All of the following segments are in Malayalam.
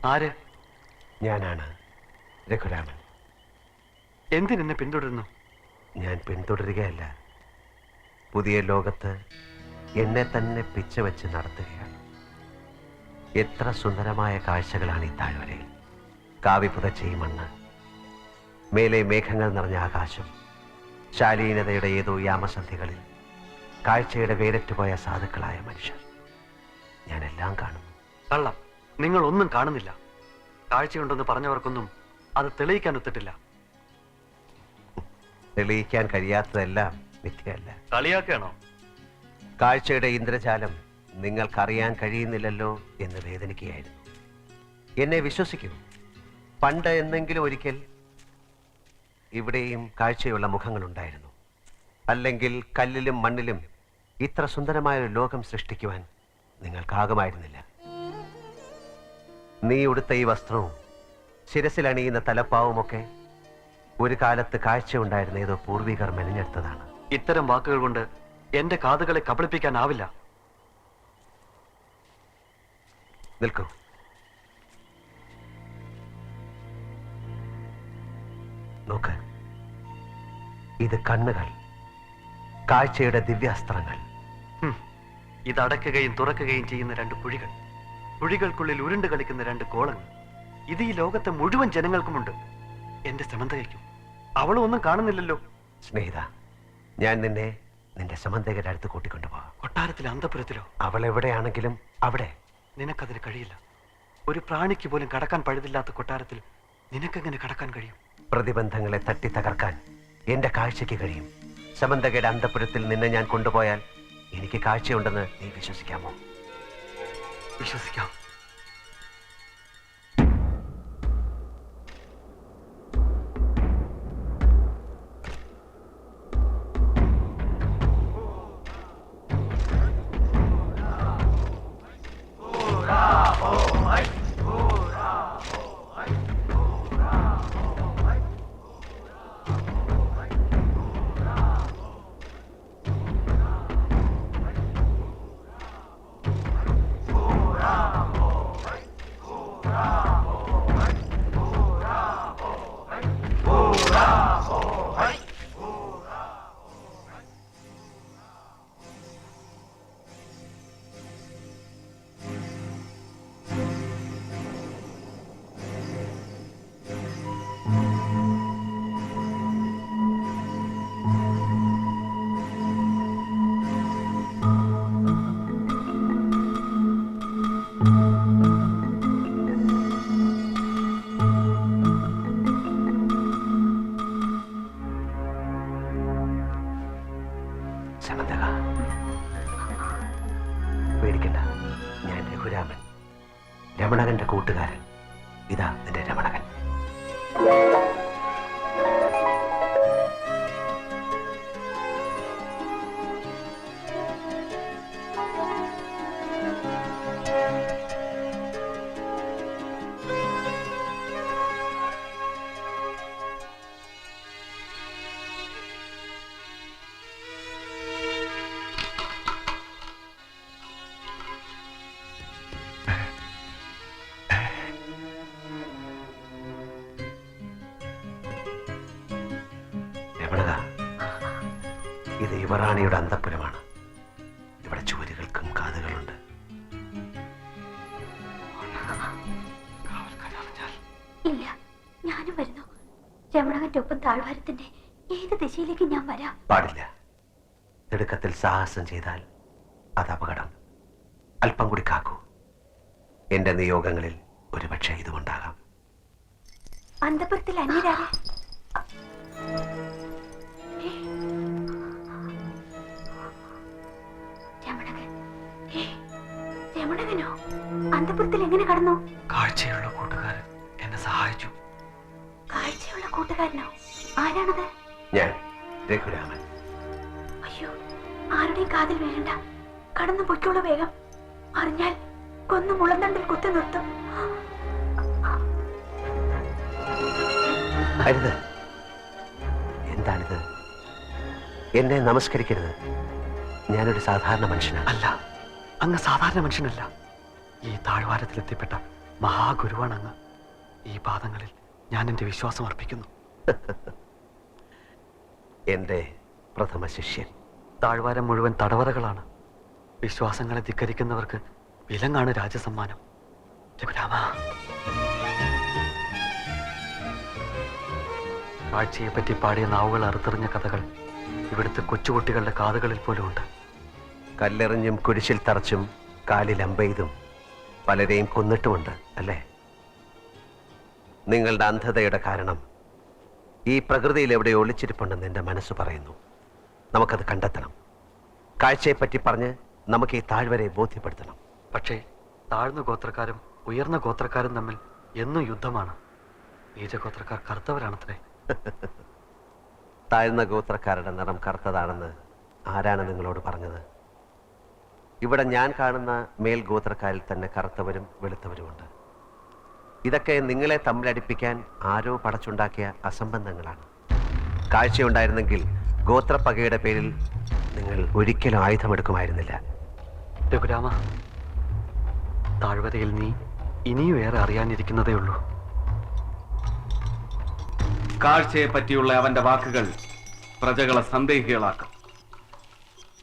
ആര്? ഞാനാണ് രഘുരാമൻ. എന്തിനെന്നെ പിന്തുടരുന്നു? ഞാൻ പിന്തുടരുകയല്ല, പുതിയ ലോകത്ത് എന്നെ തന്നെ പിച്ച വെച്ച് നടത്തുകയാണ്. എത്ര സുന്ദരമായ കാഴ്ചകളാണ് ഈ താഴ്വരയിൽ. കാവി പുതച്ച ഈ മണ്ണ്, മേലെ മേഘങ്ങൾ നിറഞ്ഞ ആകാശം, ശാലീനതയുടെ ഏതോ യാമസന്ധികളിൽ കാഴ്ചയുടെ വേരറ്റുപോയ സാധുക്കളായ മനുഷ്യർ. ഞാനെല്ലാം കാണുന്നു. കള്ളം, നിങ്ങൾ ഒന്നും കാണുന്നില്ല. കാഴ്ചയുണ്ടെന്ന് പറഞ്ഞവർക്കൊന്നും അത് തെളിയിക്കാൻ ഒത്തിട്ടില്ല. തെളിയിക്കാൻ കഴിയാത്തതെല്ലാം മിഥ്യയല്ല. കളിയാക്കണോ? കാഴ്ചയുടെ ഇന്ദ്രജാലം നിങ്ങൾക്കറിയാൻ കഴിയുന്നില്ലല്ലോ എന്ന് വേദനിക്കുകയായിരുന്നു. എന്നെ വിശ്വസിക്കൂ, പണ്ട് എന്നെങ്കിലും ഒരിക്കൽ ഇവിടെയും കാഴ്ചയുള്ള മുഖങ്ങളുണ്ടായിരുന്നു. അല്ലെങ്കിൽ കല്ലിലും മണ്ണിലും ഇത്ര സുന്ദരമായ ഒരു ലോകം സൃഷ്ടിക്കുവാൻ നിങ്ങൾക്കാകുമായിരുന്നില്ല. നീ ഉടുത്ത ഈ വസ്ത്രവും ശിരസിലണിയുന്ന തലപ്പാവുമൊക്കെ ഒരു കാലത്ത് കാഴ്ചയുണ്ടായിരുന്ന ഏതോ പൂർവികർ മെനഞ്ഞെടുത്തതാണ്. ഇത്തരം വാക്കുകൾ കൊണ്ട് എന്റെ കാതുകളെ കബളിപ്പിക്കാനാവില്ല. നിൽക്കൂ. നോക്ക്, ഇത് കണ്ണുകൾ, കാഴ്ചയുടെ ദിവ്യാസ്ത്രങ്ങൾ. ഇത് അടയ്ക്കുകയും തുറക്കുകയും ചെയ്യുന്ന രണ്ട് കുഴികൾ, കുഴികൾക്കുള്ളിൽ ഉരുണ്ട് കളിക്കുന്ന രണ്ട് കോളങ്ങൾ. ഇത് ഈ ലോകത്തെ മുഴുവൻ ജനങ്ങൾക്കുമുണ്ട്. എന്റെ സമന്തകയ്ക്കും. അവളും ഒന്നും കാണുന്നില്ലല്ലോ. സ്നേഹിത, ഞാൻ നിന്നെ നിന്റെ സമന്തകയുടെ അടുത്ത് കൂട്ടിക്കൊണ്ടുപോകാം. കൊട്ടാരത്തിലെ അന്തപുരത്തിലോ? അവൾ എവിടെയാണെങ്കിലും അവിടെ. നിനക്കതിന് കഴിയില്ല. ഒരു പ്രാണിക്ക് പോലും കടക്കാൻ പഴുതില്ലാത്ത കൊട്ടാരത്തിൽ നിനക്കെങ്ങനെ കടക്കാൻ കഴിയും? പ്രതിബന്ധങ്ങളെ തട്ടി തകർക്കാൻ എന്റെ കാഴ്ചയ്ക്ക് കഴിയും. സമന്തകയുടെ അന്തപുരത്തിൽ നിന്നെ ഞാൻ കൊണ്ടുപോയാൽ എനിക്ക് കാഴ്ചയുണ്ടെന്ന് നീ വിശ്വസിക്കാമോ? വിശ്വസിക്കാം. പേടിക്കണ്ട, ഞാൻ രഘുരാമൻ, രമണകന്റെ കൂട്ടുകാരൻ. ഇതാ നിന്റെ രമണകൻ. ഇത് യുവറാണിയുടെ അന്തപുരമാണ്. ഇവിടെ ചുവരുകൾക്കും കാതുകളുണ്ട്. ഇല്ല, ഞാനും വരുന്നു. രമണകന്റെ ഒപ്പം താഴ്വാരത്തിന്റെ ഏത് ദിശയിലേക്ക് ഞാൻ വരാം? പാടില്ല. തിടുക്കത്തിൽ സാഹസം ചെയ്താൽ അത് അപകടം. അല്പം കൂടി കാക്കൂ. എന്റെ നിയോഗങ്ങളിൽ ഒരുപക്ഷെ ഇതുകൊണ്ടാകാം. അന്തപുരത്തിൽ അന്യരാരെ? രമണകനോ? അന്തപുരത്തിൽ എങ്ങനെ കടന്നു? കാഴ്ചയുള്ള കൂട്ടുകാരൻ എന്നെ സഹായിച്ചു. കാഴ്ചയുള്ള കൂട്ടുകാരനോ? ആരാണത്? ഞാൻ രഘുരാമൻ. അയ്യോ, ആരുടെയും കാതിൽ വീഴണ്ട. കടന്നു പൊയ്ക്കോളൂ വേഗം. അറിഞ്ഞാൽ കൊന്നു മുളന്തണ്ടിൽ കുത്തി നിർത്തും. അരുത്. എന്താണിത്? എന്നെ നമസ്കരിക്കരുത്. ഞാനൊരു സാധാരണ മനുഷ്യനാണ്. അല്ല, അങ്ങ് സാധാരണ മനുഷ്യനല്ല. ഈ താഴ്വാരത്തിലെത്തിപ്പെട്ട മഹാഗുരുവാണങ്ങ്. ഈ പാദങ്ങളിൽ ഞാൻ എൻ്റെ വിശ്വാസം അർപ്പിക്കുന്നു. എൻ്റെ പ്രഥമ ശിഷ്യൻ. താഴ്വാരം മുഴുവൻ തടവറകളാണ്. വിശ്വാസങ്ങളെ ധിക്കരിക്കുന്നവർക്ക് വിലങ്ങാണ് രാജസമ്മാനം. രഘുരാമ, കാഴ്ചയെപ്പറ്റി പാടിയ നാവുകൾ അറുത്തെറിഞ്ഞ കഥകൾ ഇവിടുത്തെ കൊച്ചുകുട്ടികളുടെ കാതുകളിൽ പോലും ഉണ്ട്. കല്ലെറിഞ്ഞും കുരിശിൽ തറച്ചും കാലിൽ അമ്പെയ്തും പലരെയും കൊന്നിട്ടുമുണ്ട് അല്ലേ? നിങ്ങളുടെ അന്ധതയുടെ കാരണം ഈ പ്രകൃതിയിൽ എവിടെ ഒളിച്ചിരിപ്പുണ്ടെന്ന് എൻ്റെ മനസ്സ് പറയുന്നു. നമുക്കത് കണ്ടെത്തണം. കാഴ്ചയെപ്പറ്റി പറഞ്ഞ് നമുക്ക് ഈ താഴ്വരയെ ബോധ്യപ്പെടുത്തണം. പക്ഷേ താഴ്ന്ന ഗോത്രക്കാരും ഉയർന്ന ഗോത്രക്കാരും തമ്മിൽ എന്നും യുദ്ധമാണ്. നീചഗോത്രക്കാർ കറുത്തവരാണത്രേ. താഴ്ന്ന ഗോത്രക്കാരുടെ നിറം കറുത്തതാണെന്ന് ആരാണ് നിങ്ങളോട് പറഞ്ഞത്? ഇവിടെ ഞാൻ കാണുന്ന മേൽഗോത്രക്കാരിൽ തന്നെ കറുത്തവരും വെളുത്തവരുമുണ്ട്. ഇതൊക്കെ നിങ്ങളെ തമ്മിലടിപ്പിക്കാൻ ആരോ പടച്ചുണ്ടാക്കിയ അസംബന്ധങ്ങളാണ്. കാഴ്ചയുണ്ടായിരുന്നെങ്കിൽ ഗോത്രപ്പകയുടെ പേരിൽ നിങ്ങൾ ഒരിക്കലും ആയുധമെടുക്കുമായിരുന്നില്ല. രഘുരാമ, താഴ്വരയിൽ നീ ഇനിയും ഏറെ അറിയാനിരിക്കുന്നതേ ഉള്ളൂ. കാഴ്ചയെ പറ്റിയുള്ള അവന്റെ വാക്കുകൾ പ്രജകളെ സന്ദേഹികളാക്കും.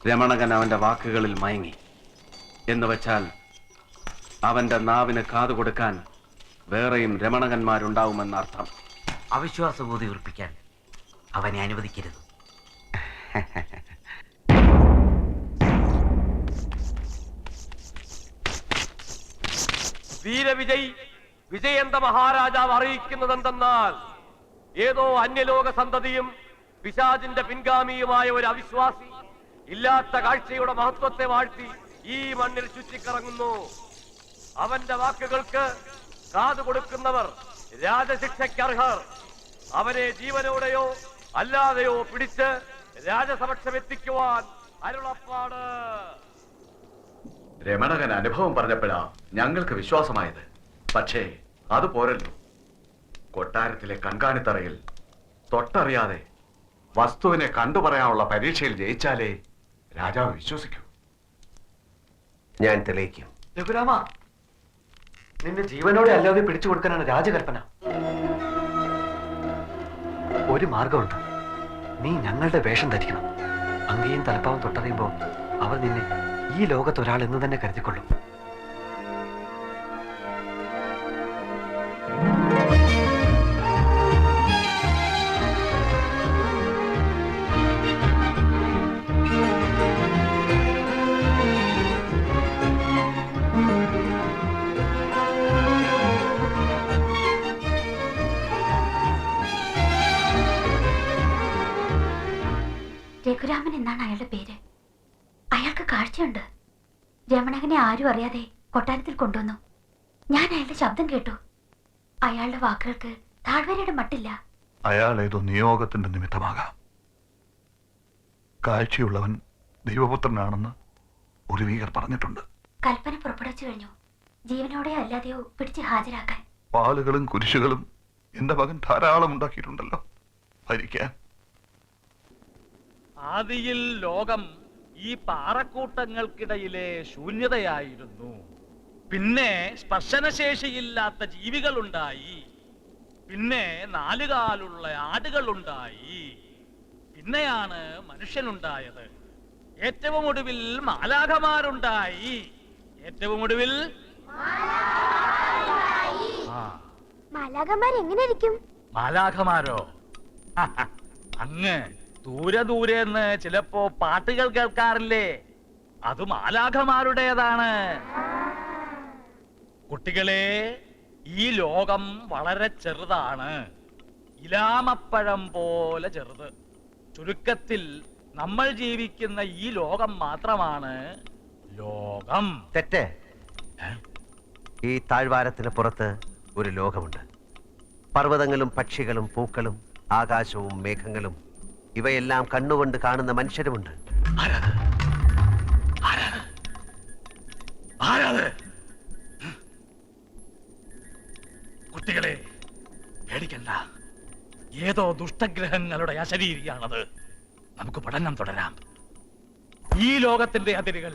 രമണകൻ അവന്റെ വാക്കുകളിൽ മയങ്ങി എന്ന് വെച്ചാൽ അവന്റെ നാവിന് കാതുകൊടുക്കാൻ വേറെയും രമണകന്മാരുണ്ടാവുമെന്നർത്ഥം. അവിശ്വാസബോധി ഉറപ്പിക്കാൻ അവനെ അനുവദിക്കരുത്. വീരവിജയ് വിജയന്ത മഹാരാജാവ് അറിയിക്കുന്നതെന്തെന്നാൽ ഏതോ അന്യലോക സന്തതിയും പിശാചിന്റെ പിൻഗാമിയുമായ ഒരു അവിശ്വാസി ഇല്ലാത്ത കാഴ്ചയുടെ മഹത്വത്തെ വാഴ്ത്തി ഈ മണ്ണിൽ ചുറ്റിക്കറങ്ങുന്നു. അവന്റെ വാക്കുകൾക്ക് കാതു കൊടുക്കുന്നവർ രാജശിക്ഷയ്ക്കർഹർ. അവനെ ജീവനോടെയോ അല്ലാതെയോ പിടിച്ച് രാജസമക്ഷമെത്തിക്കുവാൻ അരുളപ്പാട്. രമണകൻ അനുഭവം പറഞ്ഞപ്പോഴാ ഞങ്ങൾക്ക് വിശ്വാസമായത്. പക്ഷേ അത് പോരല്ലോ. കൊട്ടാരത്തിലെ കൺകാണിത്തറയിൽ തൊട്ടറിയാതെ വസ്തുവിനെ കണ്ടുപറയാനുള്ള പരീക്ഷയിൽ ജയിച്ചാലേ രാജാവ് വിശ്വസിക്കൂ. ഞാൻ തെളിയിക്കും. രഘുരാമ, നിന്നെ ജീവനോടെ അല്ലാതെ പിടിച്ചു കൊടുക്കാനാണ് രാജകൽപ്പന. ഒരു മാർഗമുണ്ട്. നീ ഞങ്ങളുടെ വേഷം ധരിക്കണം. അങ്കയും തലപ്പാവും തൊട്ടറിയുമ്പോ അവർ നിന്നെ ഈ ലോകത്തൊരാൾ എന്ന് തന്നെ കരുതിക്കൊള്ളും. രഘുരാമൻ എന്നാണ് അയാളുടെ പേര്. അയാൾക്ക് കാഴ്ചയുണ്ട്. രമണകനെ ആരും അറിയാതെ കൊട്ടാരത്തിൽ കൊണ്ടുവന്നു. ഞാൻ അയാളുടെ ശബ്ദം കേട്ടു. അയാളുടെ വാക്കുകൾക്ക് താഴ്വരയുടെ മട്ടില്ല. അയാൾ ഏതോ നിയോഗത്തിന്റെ നിമിത്തമാകാം. കാഴ്ചയുള്ളവൻ ദൈവപുത്രനാണെന്ന് ഒരു വീകർ പറഞ്ഞിട്ടുണ്ട്. കൽപ്പന പുറപ്പെടുവിച്ചു കഴിഞ്ഞു. ജീവനോടെ അല്ലാതെയോ പിടിച്ച് ഹാജരാക്കാൻ. പാലുകളും കുരിശുകളും എന്റെ മകൻ ധാരാളം ഉണ്ടാക്കിയിട്ടുണ്ടല്ലോ ഭരിക്കാൻ. ആദിയിൽ ലോകം ഈ പാറക്കൂട്ടങ്ങൾക്കിടയിലെ ശൂന്യതയായിരുന്നു. പിന്നെ സ്പർശനശേഷിയില്ലാത്ത ജീവികളുണ്ടായി. പിന്നെ നാലുകാലുള്ള ആടുകളുണ്ടായി. പിന്നെയാണ് മനുഷ്യനുണ്ടായത്. ഏറ്റവും ഒടുവിൽ മാലാഖമാരുണ്ടായി. ഏറ്റവും ഒടുവിൽ മാലാഖമാരെങ്ങനെയിരിക്കും? മാലാഖമാരോ? അങ്ങ് ദൂരെ ദൂരെന്ന് ചിലപ്പോ പാട്ടുകൾ കേൾക്കാറില്ലേ? അത് മാലാഖമാരുടേതാണ്. കുട്ടികളെ, ഈ ലോകം വളരെ ചെറുതാണ്. ഇലാമപ്പഴം പോലെ ചെറുത്. ചുരുക്കത്തിൽ നമ്മൾ ജീവിക്കുന്ന ഈ ലോകം മാത്രമാണ് ലോകം. തെറ്റ്. ഈ താഴ്വാരത്തിന് പുറത്ത് ഒരു ലോകമുണ്ട്. പർവ്വതങ്ങളും പക്ഷികളും പൂക്കളും ആകാശവും മേഘങ്ങളും ഇവയെല്ലാം കണ്ണുകൊണ്ട് കാണുന്ന മനുഷ്യരുമുണ്ട്. കുട്ടികളെ, പേടിക്കണ്ട. ഏതോ ദുഷ്ടഗ്രഹങ്ങളുടെ അശരീരിയാണത്. നമുക്ക് പഠനം തുടരാം. ഈ ലോകത്തിന്റെ അതിരുകൾ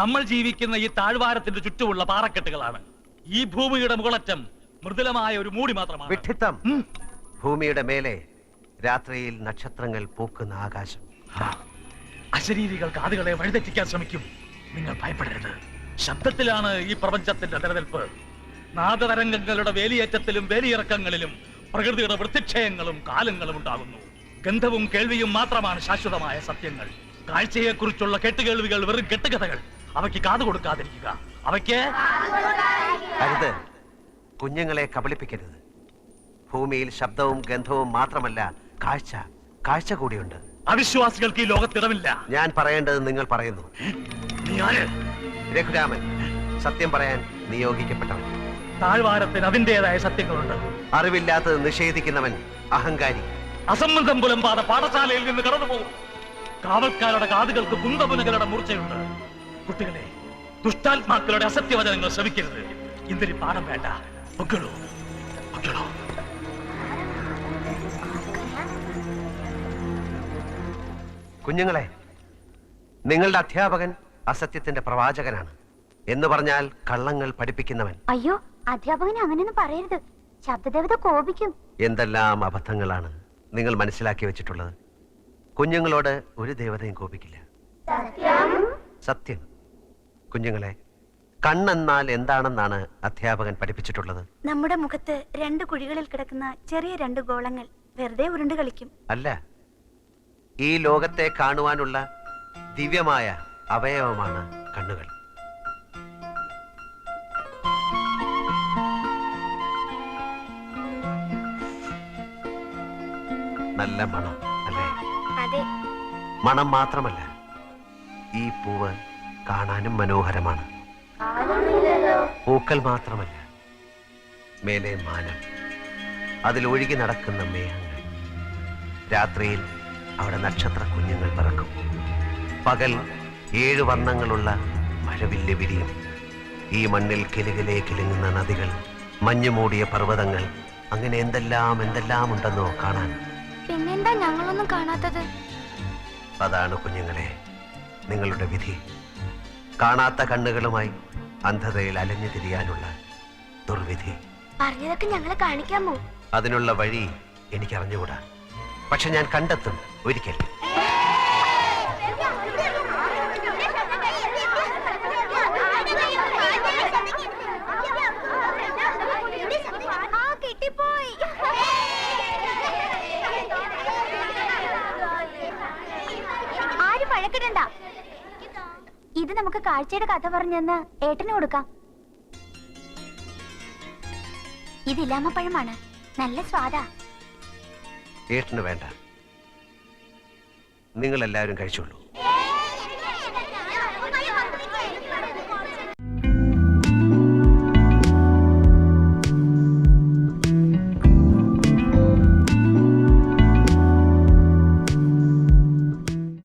നമ്മൾ ജീവിക്കുന്ന ഈ താഴ്വാരത്തിന്റെ ചുറ്റുമുള്ള പാറക്കെട്ടുകളാണ്. ഈ ഭൂമിയുടെ മുകളറ്റം മൃദുലമായ ഒരു മൂടി മാത്രമാണ്. വിഡ്ഢിത്തം. ഭൂമിയുടെ മേലെ രാത്രിയിൽ നക്ഷത്രങ്ങൾ പൂക്കുന്ന ആകാശം. അശരീരികൾ കാതുകളെ വഴിതെറ്റിക്കാൻ ശ്രമിക്കും. നിങ്ങൾ ഭയപ്പെടരുത്. ശബ്ദത്തിലാണ് ഈ പ്രപഞ്ചത്തിന്റെ നിലനിൽപ്പ്. നാദതരംഗങ്ങളുടെ വേലിയേറ്റത്തിലും വേലിയിറക്കങ്ങളിലും പ്രകൃതിയുടെ വൃത്തിക്ഷയങ്ങളും കാലങ്ങളും ഉണ്ടാകുന്നു. ഗന്ധവും കേൾവിയും മാത്രമാണ് ശാശ്വതമായ സത്യങ്ങൾ. കാഴ്ചയെക്കുറിച്ചുള്ള കേട്ടുകേൾവികൾ വെറും കെട്ടുകഥകൾ. അവയ്ക്ക് കാതു കൊടുക്കാതിരിക്കുക. അവയ്ക്ക് അരുത്. കുഞ്ഞുങ്ങളെ കബളിപ്പിക്കരുത്. ഭൂമിയിൽ ശബ്ദവും ഗന്ധവും മാത്രമല്ല, കാഴ്ച കൂടിയുണ്ട്. അവിശ്വാസികൾക്ക് ഈ ലോകത്തിടമില്ല. ഞാൻ പറയേണ്ടത് നിങ്ങൾ പറയുന്നു. നീ ആര്? രഘുരാമൻ, സത്യം പറയാൻ നിയോഗിക്കപ്പെട്ടവൻ. താഴ്വാരത്തിന് അതിൻ്റെതായ സത്യങ്ങളുണ്ട്. അറിവില്ലാത്തത് നിഷേധിക്കുന്നവൻ അഹങ്കാരി. അസംബന്ധം പുലമ്പാതെ പാഠശാലയിൽ നിന്ന് കടന്നുപോകും. കാവൽക്കാരുടെ കാതുകൾക്ക് കുന്തമുനകളുടെ മൂർച്ചയുണ്ട്. കുട്ടികളെ, ദുഷ്ടാത്മാക്കളുടെ അസത്യവചനങ്ങൾ ശ്രമിക്കരുത്. ഇന്ദിരി പാഠം വേണ്ട. പൊക്കളോ പൊക്കളോ. കുഞ്ഞുങ്ങളെ, നിങ്ങളുടെ അധ്യാപകൻ അസത്യത്തിന്റെ പ്രവാചകനാണ്. എന്ന് പറഞ്ഞാൽ കള്ളങ്ങൾ പഠിപ്പിക്കുന്നവൻ. അയ്യോ, അധ്യാപകനെ അങ്ങനെയൊന്നും പറയരുത്. ശബ്ദദേവത കോപിക്കും. എന്തെല്ലാം അബദ്ധങ്ങളാണ് നിങ്ങൾ മനസ്സിലാക്കി വെച്ചിട്ടുള്ളത്. കുഞ്ഞുങ്ങളോട് ഒരു ദേവതയും കോപിക്കില്ല. സത്യം. കുഞ്ഞുങ്ങളെ, കണ്ണെന്നാൽ എന്താണെന്നാണ് അധ്യാപകൻ പഠിപ്പിച്ചിട്ടുള്ളത്? നമ്മുടെ മുഖത്ത് 2 കുഴികളിൽ കിടക്കുന്ന ചെറിയ 2 ഗോളങ്ങൾ വെറുതെ ഉരുണ്ട് കളിക്കും. അല്ല, ഈ ലോകത്തെ കാണുവാനുള്ള ദിവ്യമായ അവയവമാണ് കണ്ണുകൾ. നല്ല മണം അല്ലേ? അതെ. മണം മാത്രമല്ല, ഈ പൂവ് കാണാനും മനോഹരമാണ്. പൂക്കൾ മാത്രമല്ല, മേലെ മാനം, അതിലൊഴുകി നടക്കുന്ന മേഘങ്ങൾ. രാത്രിയിൽ അവിടെ നക്ഷത്ര കുഞ്ഞുങ്ങൾ പിറക്കും. പകൽ 7 വർണ്ണങ്ങളുള്ള മഴവില്ല് വിരിയും. ഈ മണ്ണിൽ കിലുകിലേ കിലുങ്ങുന്ന നദികൾ, മഞ്ഞുമൂടിയ പർവ്വതങ്ങൾ, അങ്ങനെ എന്തെല്ലാം ഉണ്ടെന്നോ കാണാൻ. പിന്നെന്താ ഞങ്ങളൊന്നും കാണാത്തത്? അതാണ് കുഞ്ഞുങ്ങളെ നിങ്ങളുടെ വിധി. കാണാത്ത കണ്ണുകളുമായി അന്ധതയിൽ അലഞ്ഞു തിരിയാനുള്ള ദുർവിധി. പറഞ്ഞതൊക്കെ ഞങ്ങളെ കാണിക്കാമോ? അതിനുള്ള വഴി എനിക്കറിഞ്ഞുകൂടാ. പക്ഷെ ഞാൻ കണ്ടെത്തും ഒരിക്കൽ. ആരും വഴക്കിടണ്ട. ഇത് നമുക്ക് കാഴ്ചയുടെ കഥ പറഞ്ഞെന്ന് ഏട്ടന് കൊടുക്കാം. ഇത് ഇലാമപ്പഴമാണ്. നല്ല സ്വാദാ. ഏട്ടന് വേണ്ട, നിങ്ങളെല്ലാവരും കഴിച്ചോളൂ.